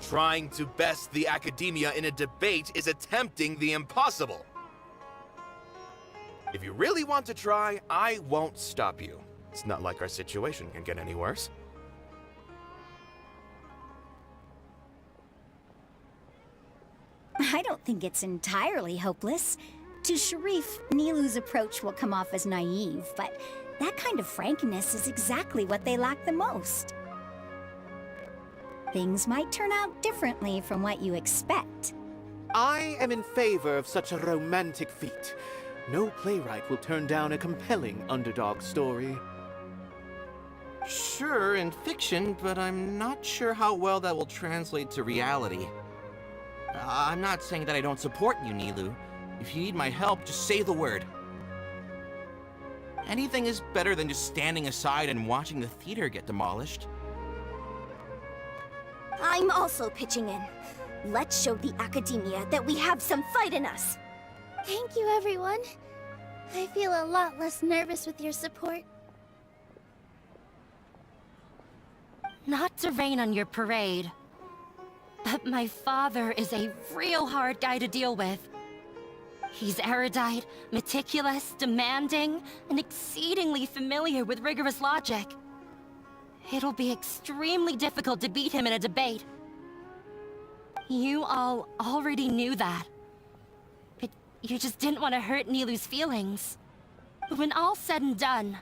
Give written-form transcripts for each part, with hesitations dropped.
Trying to best the academia in a debate is attempting the impossible. If you really want to try, I won't stop you. It's not like our situation can get any worse. I don't think it's entirely hopeless. To Sharif, Nilu's approach will come off as naive, but that kind of frankness is exactly what they lack the most. Things might turn out differently from what you expect. I am in favor of such a romantic feat. No playwright will turn down a compelling underdog story. Sure, in fiction, but I'm not sure how well that will translate to reality. I'm not saying that I don't support you, Nilu. If you need my help, just say the word. Anything is better than just standing aside and watching the theater get demolished. I'm also pitching in. Let's show the academia that we have some fight in us. Thank you, everyone. I feel a lot less nervous with your support. Not to rain on your parade, but my father is a real hard guy to deal with. He's erudite, meticulous, demanding, and exceedingly familiar with rigorous logic. It'll be extremely difficult to beat him in a debate. You all already knew that. But you just didn't want to hurt Nilu's feelings. But when all's said and done,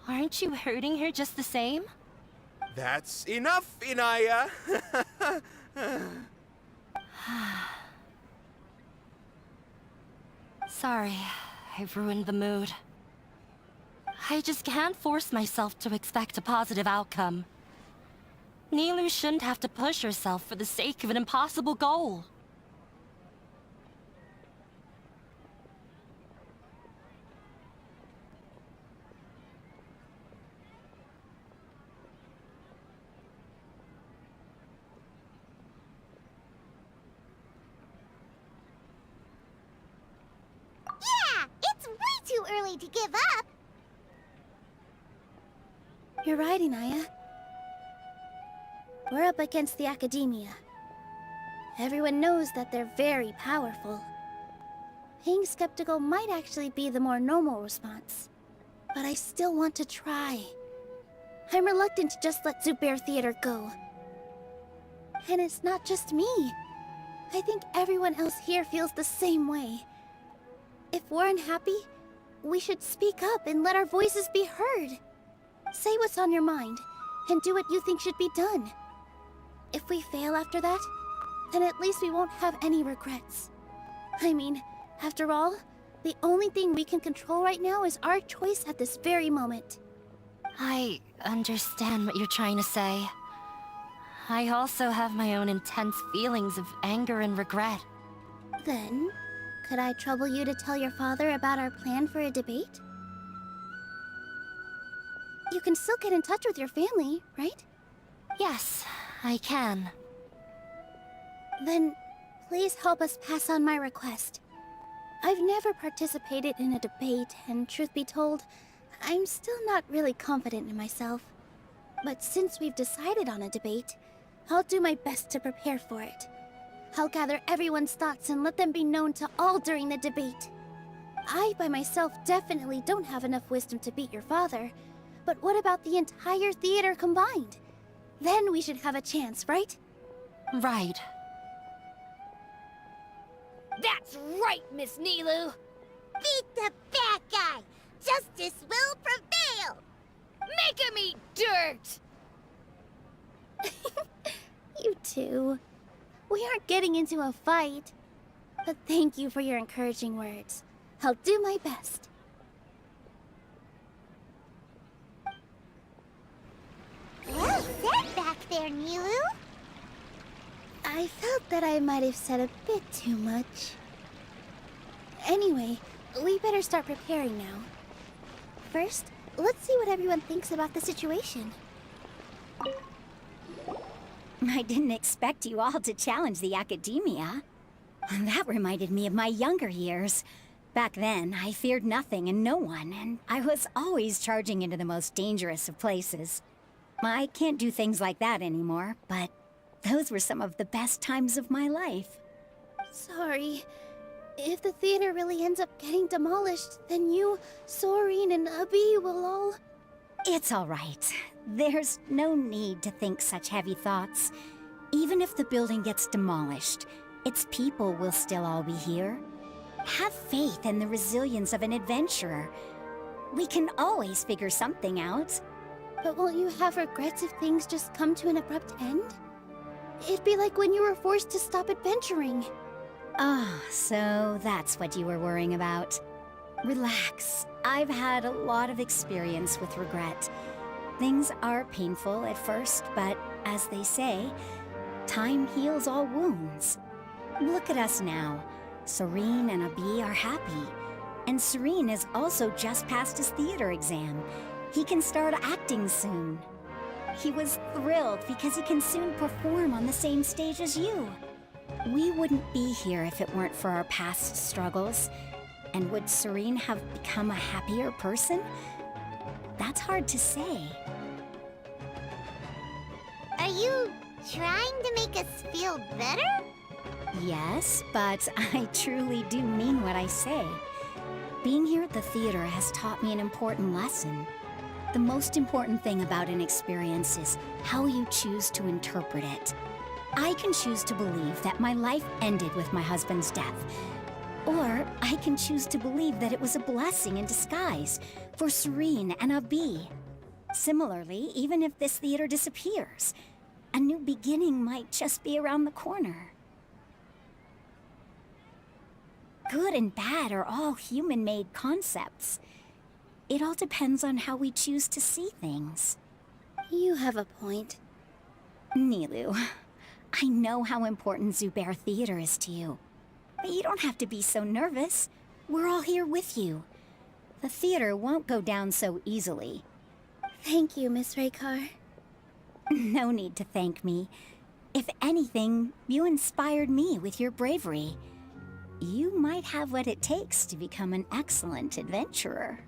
aren't you hurting her just the same? That's enough, Inaya! Sorry, I've ruined the mood. I just can't force myself to expect a positive outcome. Nilu shouldn't have to push herself for the sake of an impossible goal. Yeah! It's way too early to give up! You're right, Inaya. We're up against the academia. Everyone knows that they're very powerful. Being skeptical might actually be the more normal response. But I still want to try. I'm reluctant to just let Zubair Theater go. And it's not just me. I think everyone else here feels the same way. If we're unhappy, we should speak up and let our voices be heard. Say what's on your mind, and do what you think should be done. If we fail after that, then at least we won't have any regrets. I mean, after all, the only thing we can control right now is our choice at this very moment. I understand what you're trying to say. I also have my own intense feelings of anger and regret. Then, could I trouble you to tell your father about our plan for a debate? You can still get in touch with your family, right? Yes, I can. Then, please help us pass on my request. I've never participated in a debate, and truth be told, I'm still not really confident in myself. But since we've decided on a debate, I'll do my best to prepare for it. I'll gather everyone's thoughts and let them be known to all during the debate. I, by myself, definitely don't have enough wisdom to beat your father. But what about the entire theater combined? Then we should have a chance, right? Right. That's right, Miss Nilu! Beat the bad guy! Justice will prevail! Make him eat dirt! You two. We aren't getting into a fight. But thank you for your encouraging words. I'll do my best. Well said back there, Nilu. I felt that I might have said a bit too much. Anyway, we better start preparing now. First, let's see what everyone thinks about the situation. I didn't expect you all to challenge the academia. That reminded me of my younger years. Back then, I feared nothing and no one, and I was always charging into the most dangerous of places. I can't do things like that anymore, but those were some of the best times of my life. Sorry. If the theater really ends up getting demolished, then you, Soren, and Abi will all... It's all right. There's no need to think such heavy thoughts. Even if the building gets demolished, its people will still all be here. Have faith in the resilience of an adventurer. We can always figure something out. But won't you have regrets if things just come to an abrupt end? It'd be like when you were forced to stop adventuring. Ah, so that's what you were worrying about. Relax. I've had a lot of experience with regret. Things are painful at first, but as they say, time heals all wounds. Look at us now. Serene and Abi are happy. And Serene has also just passed his theater exam. He can start acting soon. He was thrilled because he can soon perform on the same stage as you. We wouldn't be here if it weren't for our past struggles. And would Serene have become a happier person? That's hard to say. Are you trying to make us feel better? Yes, but I truly do mean what I say. Being here at the theater has taught me an important lesson. The most important thing about an experience is how you choose to interpret it. I can choose to believe that my life ended with my husband's death. Or I can choose to believe that it was a blessing in disguise for Serene and Abi. Similarly, even if this theater disappears, a new beginning might just be around the corner. Good and bad are all human-made concepts. It all depends on how we choose to see things. You have a point. Nilu, I know how important Zubair Theater is to you. But you don't have to be so nervous. We're all here with you. The theater won't go down so easily. Thank you, Miss Raykar. No need to thank me. If anything, you inspired me with your bravery. You might have what it takes to become an excellent adventurer.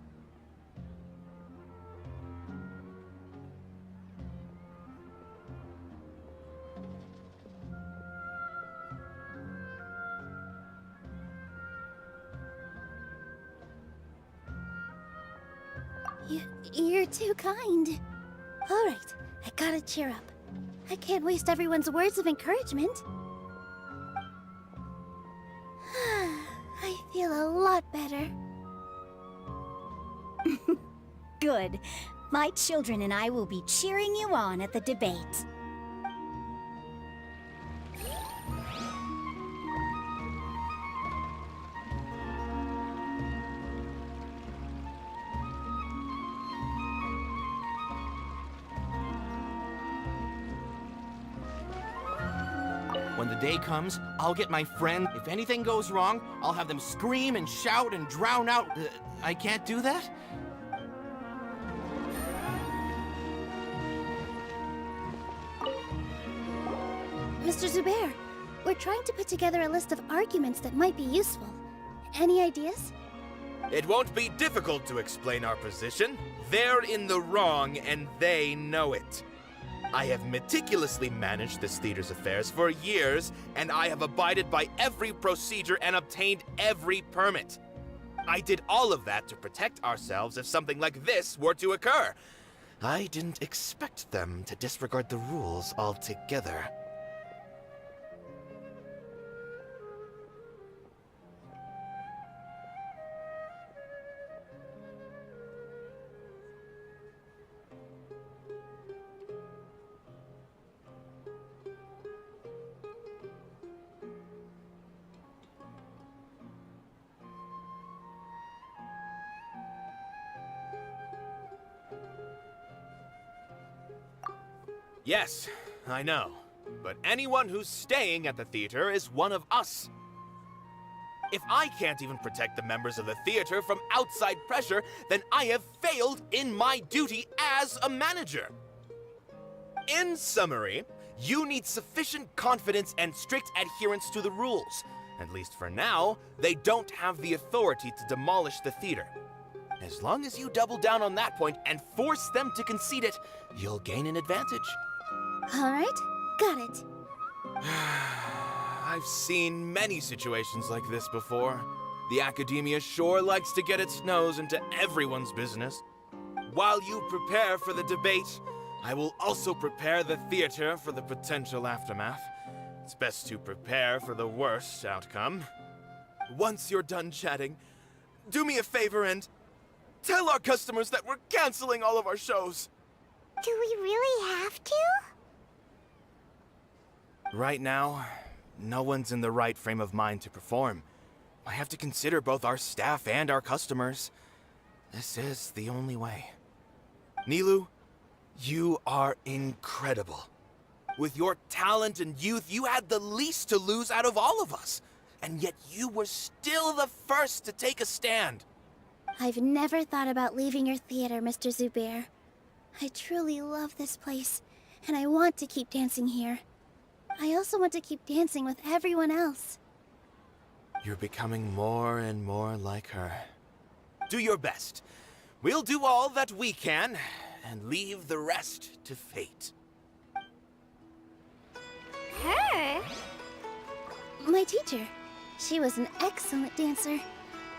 You're too kind. All right, I gotta cheer up. I can't waste everyone's words of encouragement. I feel a lot better. Good. My children and I will be cheering you on at the debate. When the day comes, I'll get my friend. If anything goes wrong, I'll have them scream and shout and drown out. I can't do that? Mr. Zubair, we're trying to put together a list of arguments that might be useful. Any ideas? It won't be difficult to explain our position. They're in the wrong, and they know it. I have meticulously managed this theater's affairs for years, and I have abided by every procedure and obtained every permit. I did all of that to protect ourselves if something like this were to occur. I didn't expect them to disregard the rules altogether. Yes, I know. But anyone who's staying at the theater is one of us. If I can't even protect the members of the theater from outside pressure, then I have failed in my duty as a manager. In summary, you need sufficient confidence and strict adherence to the rules. At least for now, they don't have the authority to demolish the theater. As long as you double down on that point and force them to concede it, you'll gain an advantage. Alright, got it. I've seen many situations like this before. The academia sure likes to get its nose into everyone's business. While you prepare for the debate, I will also prepare the theater for the potential aftermath. It's best to prepare for the worst outcome. Once you're done chatting, do me a favor and tell our customers that we're canceling all of our shows. Do we really have to? Right now, no one's in the right frame of mind to perform. I have to consider both our staff and our customers. This is the only way. Nilu, you are incredible. With your talent and youth, you had the least to lose out of all of us. And yet you were still the first to take a stand. I've never thought about leaving your theater, Mr. Zubair. I truly love this place, and I want to keep dancing here. I also want to keep dancing with everyone else. You're becoming more and more like her. Do your best. We'll do all that we can, and leave the rest to fate. Her? My teacher. She was an excellent dancer,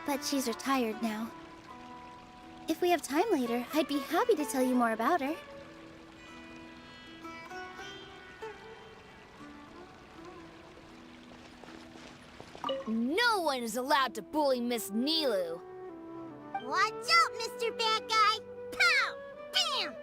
but she's retired now. If we have time later, I'd be happy to tell you more about her. No one is allowed to bully Miss Nilu. Watch out, Mr. Bad Guy! Pow! Bam!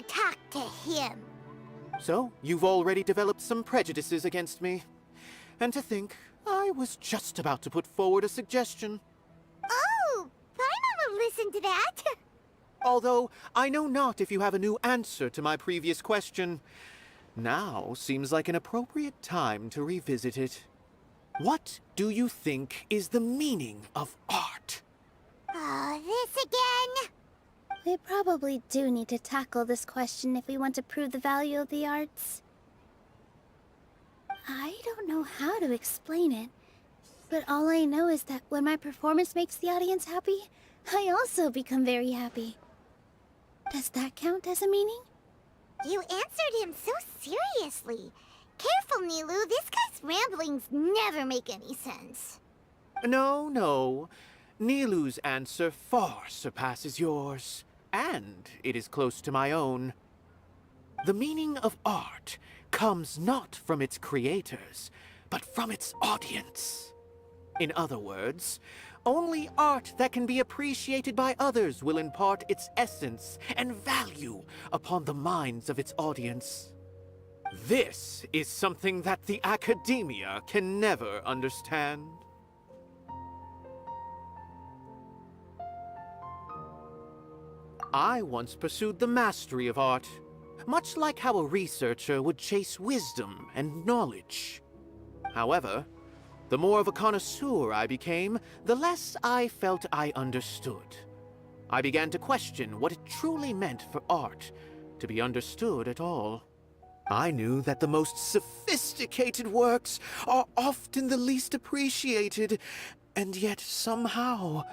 Talk to him. So, you've already developed some prejudices against me. And to think, I was just about to put forward a suggestion. Oh, Paimon will listen to that. Although, I know not if you have a new answer to my previous question. Now seems like an appropriate time to revisit it. What do you think is the meaning of art? Oh, this again? We probably do need to tackle this question if we want to prove the value of the arts. I don't know how to explain it, but all I know is that when my performance makes the audience happy, I also become very happy. Does that count as a meaning? You answered him so seriously. Careful, Nilu, this guy's ramblings never make any sense. No. Nilu's answer far surpasses yours, and it is close to my own. The meaning of art comes not from its creators, but from its audience. In other words, only art that can be appreciated by others will impart its essence and value upon the minds of its audience. This is something that the academia can never understand. I once pursued the mastery of art, much like how a researcher would chase wisdom and knowledge. However, the more of a connoisseur I became, the less I felt I understood. I began to question what it truly meant for art to be understood at all. I knew that the most sophisticated works are often the least appreciated, and yet somehow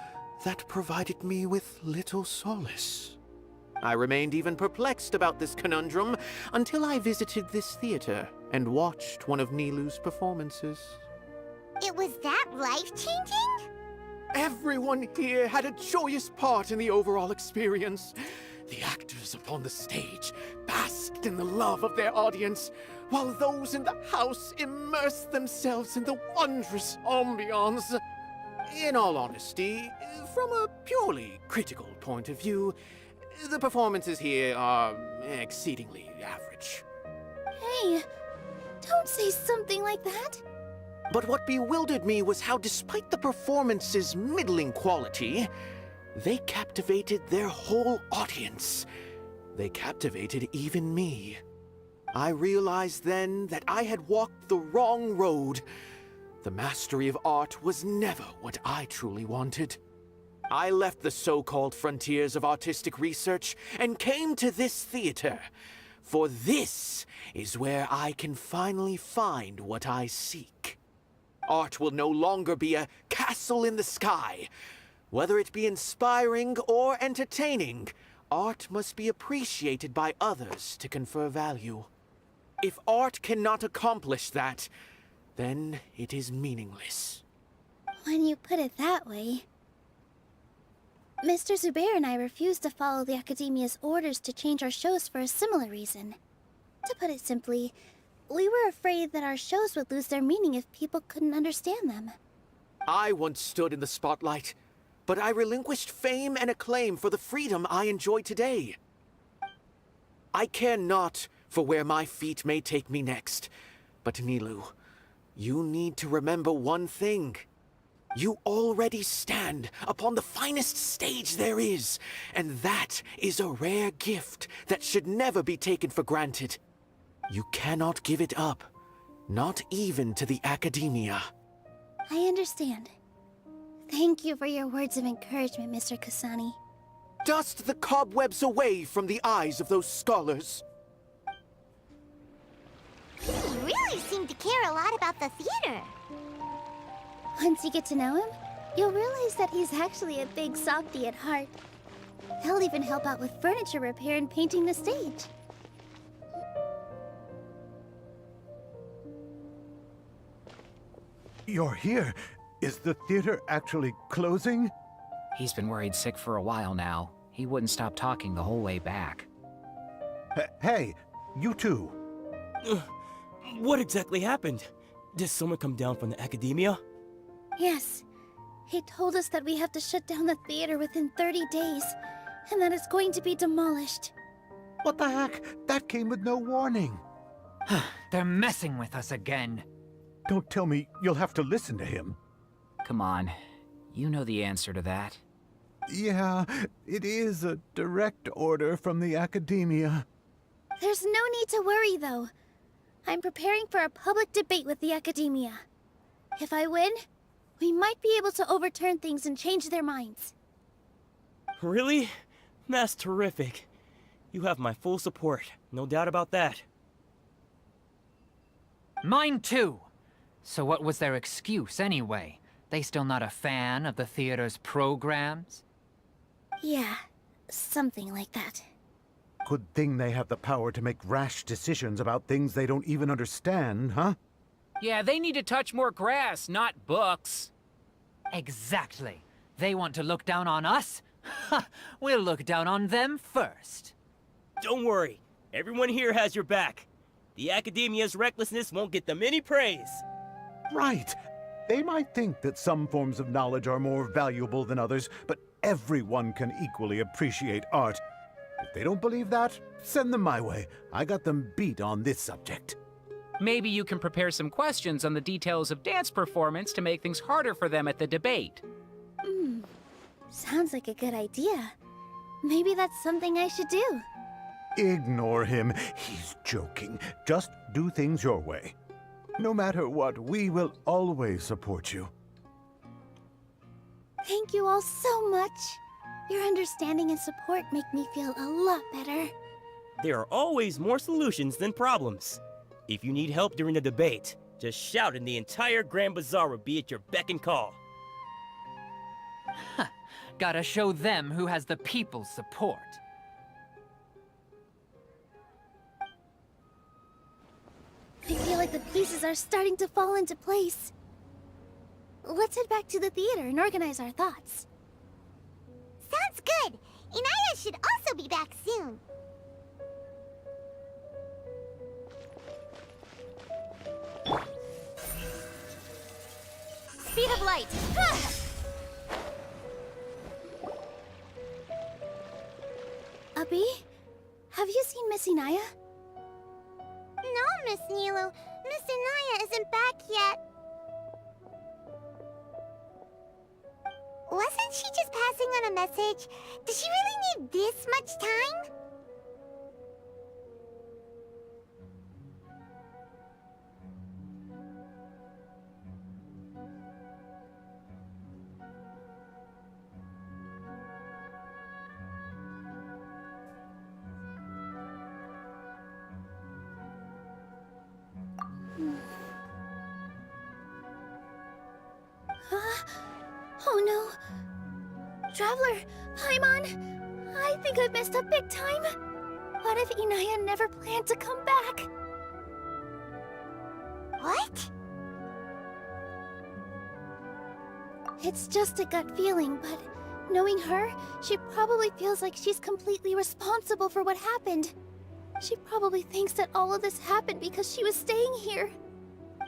that provided me with little solace. I remained even perplexed about this conundrum until I visited this theater and watched one of Nilu's performances. It was that life-changing? Everyone here had a joyous part in the overall experience. The actors upon the stage basked in the love of their audience, while those in the house immersed themselves in the wondrous ambiance. In all honesty, from a purely critical point of view, the performances here are exceedingly average. Hey, don't say something like that. But what bewildered me was how, despite the performance's middling quality, they captivated their whole audience. They captivated even me. I realized then that I had walked the wrong road. The mastery of art was never what I truly wanted. I left the so-called frontiers of artistic research and came to this theater, for this is where I can finally find what I seek. Art will no longer be a castle in the sky. Whether it be inspiring or entertaining, art must be appreciated by others to confer value. If art cannot accomplish that, then it is meaningless. When you put it that way... Mr. Zubair and I refused to follow the Academia's orders to change our shows for a similar reason. To put it simply, we were afraid that our shows would lose their meaning if people couldn't understand them. I once stood in the spotlight, but I relinquished fame and acclaim for the freedom I enjoy today. I care not for where my feet may take me next, but Nilou, you need to remember one thing. You already stand upon the finest stage there is, and that is a rare gift that should never be taken for granted. You cannot give it up, not even to the Academia. I understand. Thank you for your words of encouragement, Mr. Kasani. Dust the cobwebs away from the eyes of those scholars. He really seemed to care a lot about the theater. Once you get to know him, you'll realize that he's actually a big softie at heart. He'll even help out with furniture repair and painting the stage. You're here. Is the theater actually closing? He's been worried sick for a while now. He wouldn't stop talking the whole way back. Hey, you two. What exactly happened? Did someone come down from the Academia? Yes. He told us that we have to shut down the theater within 30 days, and that it's going to be demolished. What the heck? That came with no warning. They're messing with us again. Don't tell me you'll have to listen to him. Come on. You know the answer to that. Yeah, it is a direct order from the Academia. There's no need to worry, though. I'm preparing for a public debate with the Academia. If I win, we might be able to overturn things and change their minds. Really? That's terrific. You have my full support, no doubt about that. Mine too! So what was their excuse anyway? They still not a fan of the theater's programs? Yeah, something like that. Good thing they have the power to make rash decisions about things they don't even understand, huh? Yeah, they need to touch more grass, not books. Exactly. They want to look down on us? Ha! We'll look down on them first. Don't worry. Everyone here has your back. The Academia's recklessness won't get them any praise. Right. They might think that some forms of knowledge are more valuable than others, but everyone can equally appreciate art. If they don't believe that, send them my way. I got them beat on this subject. Maybe you can prepare some questions on the details of dance performance to make things harder for them at the debate. Sounds like a good idea. Maybe that's something I should do. Ignore him. He's joking. Just do things your way. No matter what, we will always support you. Thank you all so much. Your understanding and support make me feel a lot better. There are always more solutions than problems. If you need help during the debate, just shout and the entire Grand Bazaar will be at your beck and call. Gotta show them who has the people's support. I feel like the pieces are starting to fall into place. Let's head back to the theater and organize our thoughts. Sounds good. Inaya should also be back soon. Ruby, have you seen Miss Inaya? No, Miss Nilu. Miss Inaya isn't back yet. Wasn't she just passing on a message? Does she really need this much time? Oh no. Traveler, Paimon, I think I've messed up big time. What if Inaya never planned to come back? What? It's just a gut feeling, but knowing her, she probably feels like she's completely responsible for what happened. She probably thinks that all of this happened because she was staying here.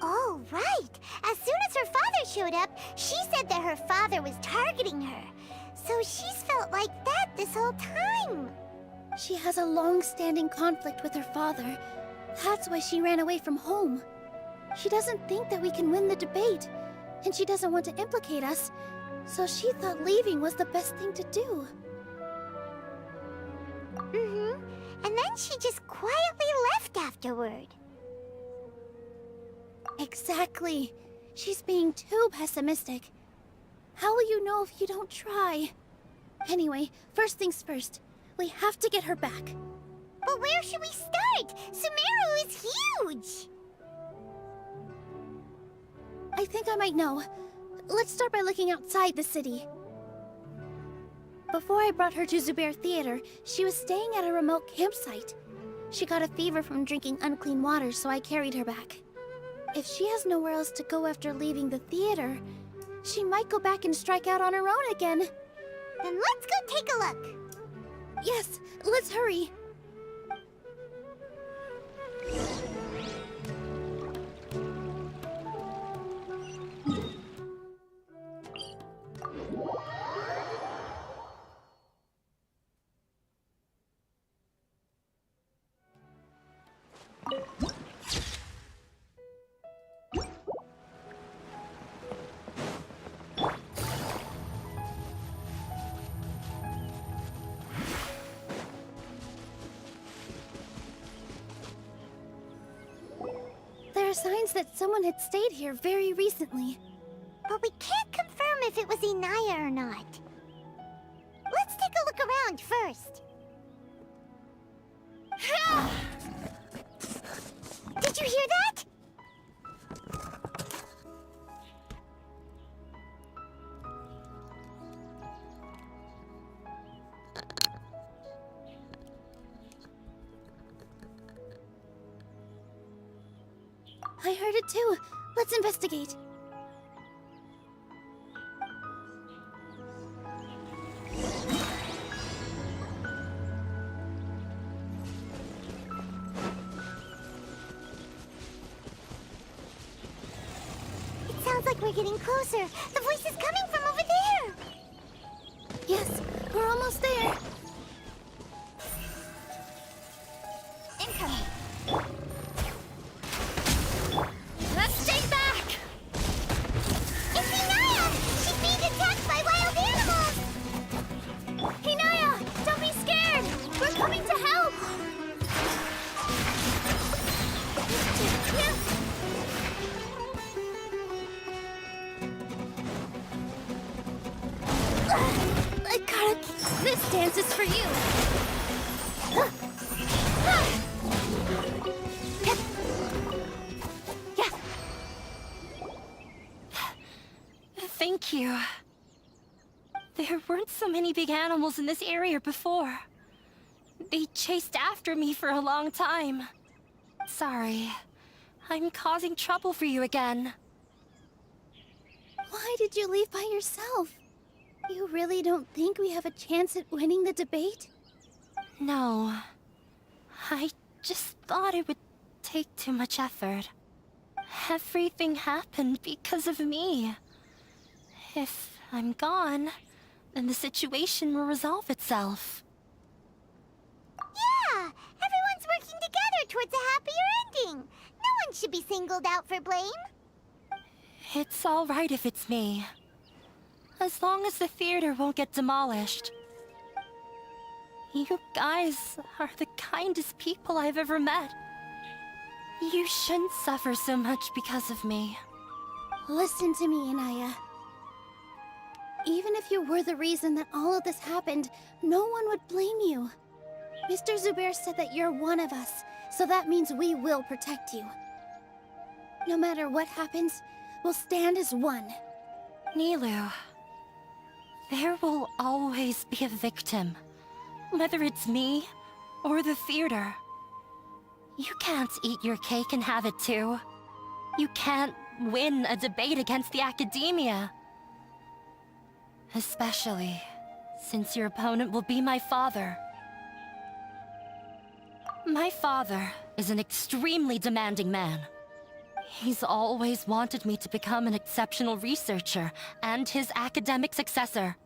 Oh, right. As soon as her father showed up, she said that her father was targeting her. So she's felt like that this whole time. She has a long-standing conflict with her father. That's why she ran away from home. She doesn't think that we can win the debate, and she doesn't want to implicate us, so she thought leaving was the best thing to do. Mm-hmm. And then she just quietly left afterward. Exactly. She's being too pessimistic. How will you know if you don't try? Anyway, first things first. We have to get her back. But where should we start? Sumeru is huge! I think I might know. Let's start by looking outside the city. Before I brought her to Zubair Theater, she was staying at a remote campsite. She got a fever from drinking unclean water, so I carried her back. If she has nowhere else to go after leaving the theater, she might go back and strike out on her own again. Then let's go take a look. Yes, let's hurry. There are signs that someone had stayed here very recently. But we can't confirm if it was Inaya or not. Let's take a look around first. Did you hear that? I heard it too. Let's investigate. It sounds like we're getting closer. The voice is coming from over there. Yes, we're almost there. Incoming. Let's stay back! It's Inaya! She's being attacked by wild animals! Inaya, don't be scared! We're coming to help! I gotta... This dance is for you! Thank you. There weren't so many big animals in this area before. They chased after me for a long time. Sorry. I'm causing trouble for you again. Why did you leave by yourself? You really don't think we have a chance at winning the debate? No. I just thought it would take too much effort. Everything happened because of me. If I'm gone, then the situation will resolve itself. singled out for blame? It's all right if it's me. As long as the theater won't get demolished. You guys are the kindest people I've ever met. You shouldn't suffer so much because of me. Listen to me, Inaya. Even if you were the reason that all of this happened, no one would blame you. Mr. Zubair said that you're one of us, so that means we will protect you. No matter what happens, we'll stand as one. Nilu, there will always be a victim. Whether it's me or the theater. You can't eat your cake and have it too. You can't win a debate against the academia. Especially since your opponent will be my father. My father is an extremely demanding man. He's always wanted me to become an exceptional researcher and his academic successor.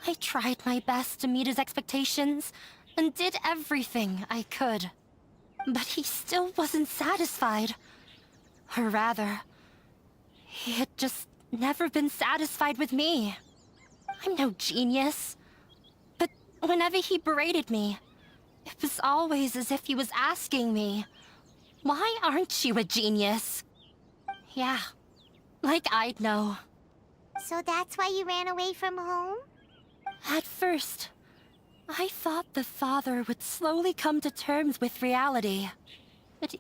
I tried my best to meet his expectations and did everything I could. But he still wasn't satisfied. Or rather, he had just never been satisfied with me. I'm no genius. But whenever he berated me, it was always as if he was asking me, "Why aren't you a genius?" Yeah, like I'd know. So that's why you ran away from home? At first, I thought the father would slowly come to terms with reality. But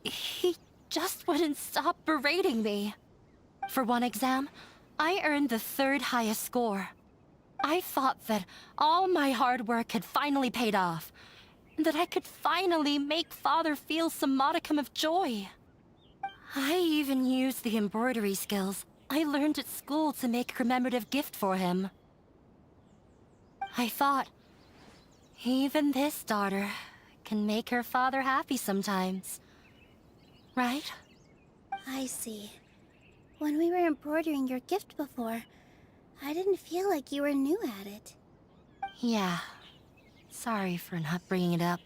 he just wouldn't stop berating me. For one exam, I earned the 3rd highest score. I thought that all my hard work had finally paid off, and that I could finally make father feel some modicum of joy. I even used the embroidery skills I learned at school to make a commemorative gift for him. I thought, even this daughter can make her father happy sometimes. Right? I see. When we were embroidering your gift before, I didn't feel like you were new at it. Yeah. Sorry for not bringing it up.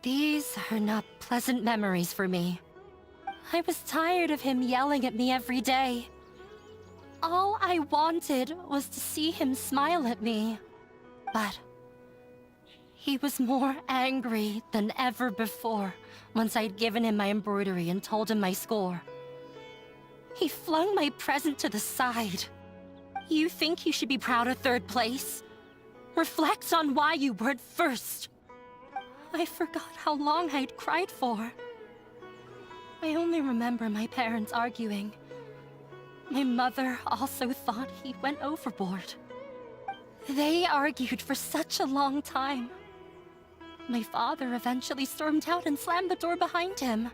These are not pleasant memories for me. I was tired of him yelling at me every day. All I wanted was to see him smile at me. But he was more angry than ever before once I'd given him my embroidery and told him my score. He flung my present to the side. You think you should be proud of 3rd place? Reflect on why you weren't 1st. I forgot how long I'd cried for. I only remember my parents arguing. My mother also thought he went overboard. They argued for such a long time. My father eventually stormed out and slammed the door behind him.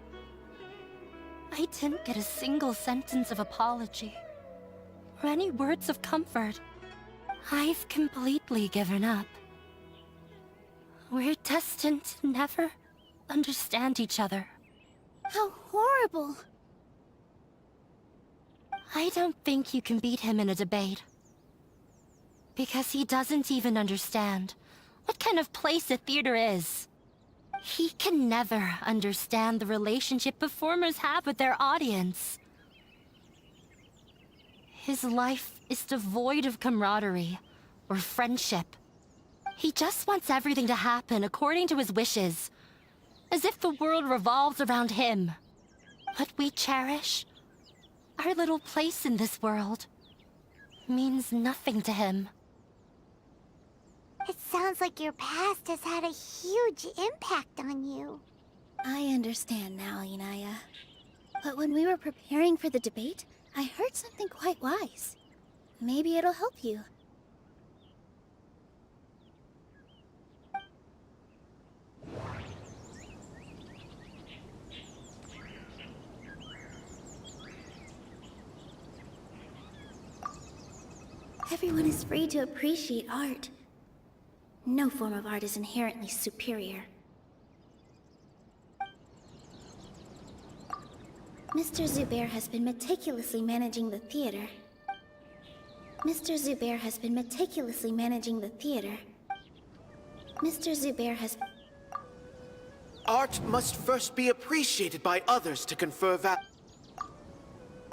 I didn't get a single sentence of apology or any words of comfort. I've completely given up. We're destined to never understand each other. How horrible! I don't think you can beat him in a debate. Because he doesn't even understand what kind of place a theater is. He can never understand the relationship performers have with their audience. His life is devoid of camaraderie or friendship. He just wants everything to happen according to his wishes, as if the world revolves around him. What we cherish, our little place in this world, means nothing to him. It sounds like your past has had a huge impact on you. I understand now, Inaya. But when we were preparing for the debate, I heard something quite wise. Maybe it'll help you. Everyone is free to appreciate art. No form of art is inherently superior. Mr. Zubair has been meticulously managing the theater. Mr. Zubair has been meticulously managing the theater. Mr. Zubair has... Art must first be appreciated by others to confer value.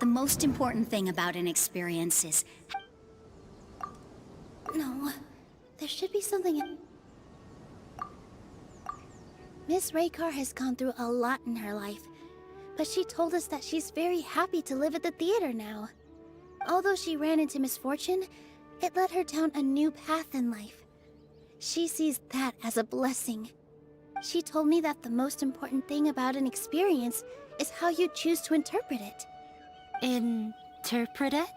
The most important thing about an experience is... No, there should be something in... Miss Raykar has gone through a lot in her life, but she told us that she's very happy to live at the theater now. Although she ran into misfortune, it led her down a new path in life. She sees that as a blessing. She told me that the most important thing about an experience is how you choose to interpret it. Interpret it?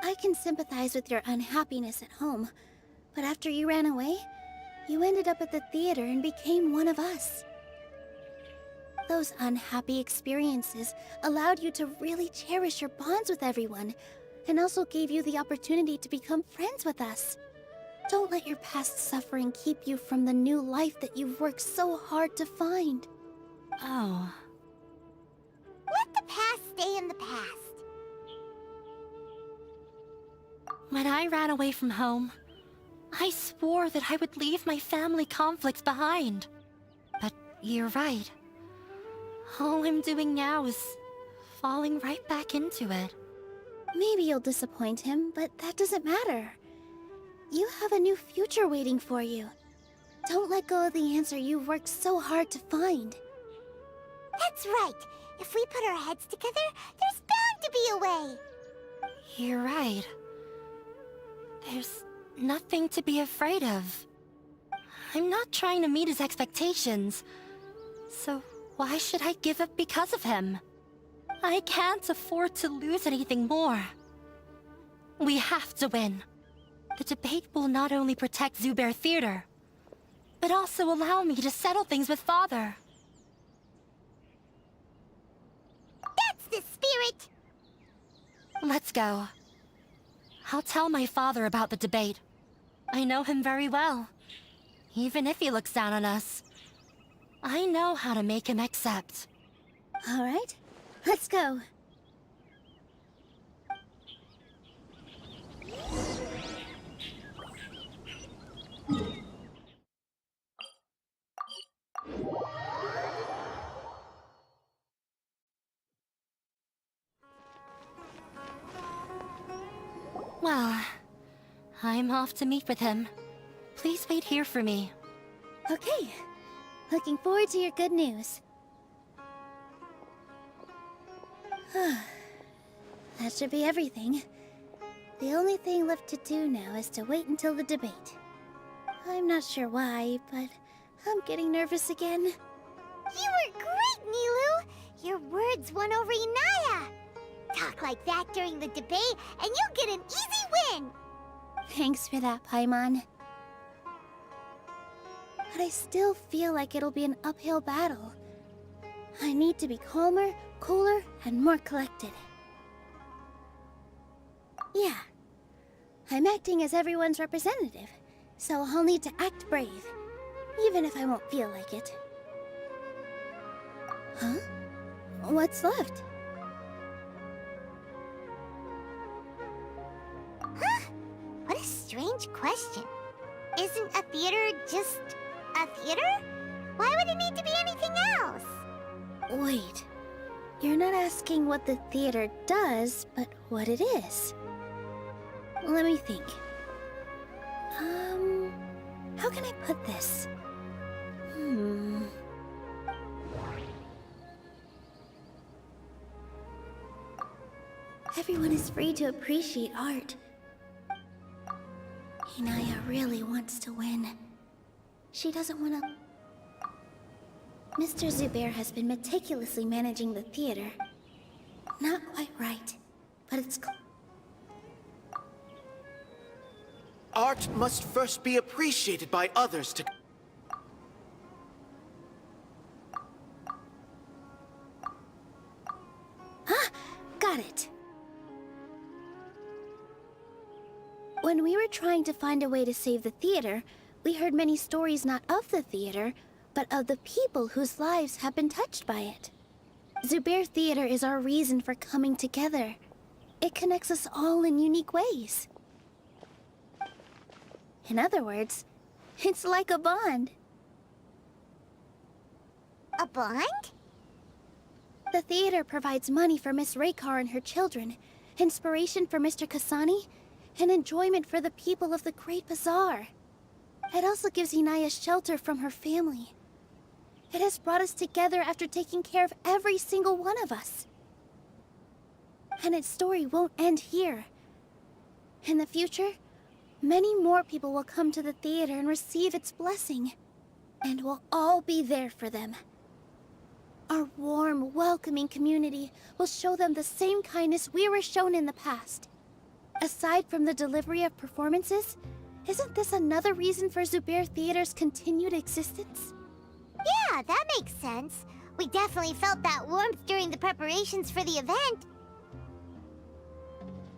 I can sympathize with your unhappiness at home, but after you ran away, you ended up at the theater and became one of us. Those unhappy experiences allowed you to really cherish your bonds with everyone, and also gave you the opportunity to become friends with us. Don't let your past suffering keep you from the new life that you've worked so hard to find. Oh. Let the past stay in the past. When I ran away from home, I swore that I would leave my family conflicts behind. But you're right. All I'm doing now is falling right back into it. Maybe you'll disappoint him, but that doesn't matter. You have a new future waiting for you. Don't let go of the answer you've worked so hard to find. That's right. If we put our heads together, there's bound to be a way. You're right. There's nothing to be afraid of. I'm not trying to meet his expectations. So why should I give up because of him? I can't afford to lose anything more. We have to win. The debate will not only protect Zubair Theater, but also allow me to settle things with Father. That's the spirit! Let's go. I'll tell my father about the debate. I know him very well. Even if he looks down on us, I know how to make him accept. All right, let's go. Well, I'm off to meet with him. Please wait here for me. Okay, looking forward to your good news. That should be everything. The only thing left to do now is to wait until the debate. I'm not sure why, but I'm getting nervous again. You were great, Nilou! Your words won over Inaya! Talk like that during the debate, and you'll get an easy win! Thanks for that, Paimon. But I still feel like it'll be an uphill battle. I need to be calmer, cooler, and more collected. Yeah. I'm acting as everyone's representative, so I'll need to act brave, even if I won't feel like it. Huh? What's left? Huh? What a strange question. Isn't a theater just a theater? Why would it need to be anything else? Wait. You're not asking what the theater does, but what it is. Let me think. How can I put this? Everyone is free to appreciate art. Inaya really wants to win. She doesn't want to... Mr. Zubair has been meticulously managing the theater. Not quite right, but it's... Art must first be appreciated by others to... Ah! Got it! When we were trying to find a way to save the theater, we heard many stories not of the theater, but of the people whose lives have been touched by it. Zubair Theater is our reason for coming together. It connects us all in unique ways. In other words, it's like a bond. A bond? The theater provides money for Miss Raykar and her children, inspiration for Mr. Kasani, and enjoyment for the people of the Great Bazaar. It also gives Inaya shelter from her family. It has brought us together after taking care of every single one of us. And its story won't end here. In the future, many more people will come to the theater and receive its blessing. And we'll all be there for them. Our warm, welcoming community will show them the same kindness we were shown in the past. Aside from the delivery of performances, isn't this another reason for Zubair Theater's continued existence? Yeah, that makes sense. We definitely felt that warmth during the preparations for the event.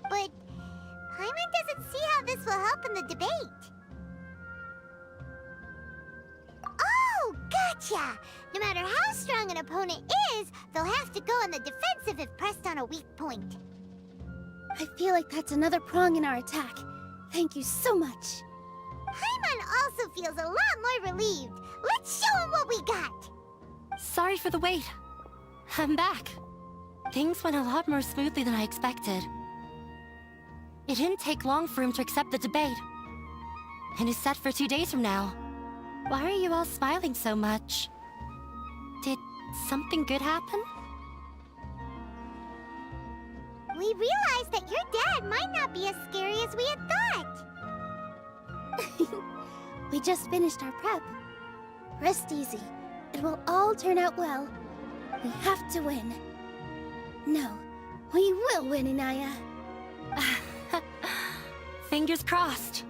But Paimon doesn't see how this will help in the debate. Oh, gotcha! No matter how strong an opponent is, they'll have to go on the defensive if pressed on a weak point. I feel like that's another prong in our attack. Thank you so much. Paimon also feels a lot more relieved. Let's show him what we got! Sorry for the wait. I'm back. Things went a lot more smoothly than I expected. It didn't take long for him to accept the debate. And it's set for 2 days from now. Why are you all smiling so much? Did something good happen? We realized that your dad might not be as scary as we had thought. We just finished our prep. Rest easy. It will all turn out well. We have to win. No, we will win, Inaya. Fingers crossed.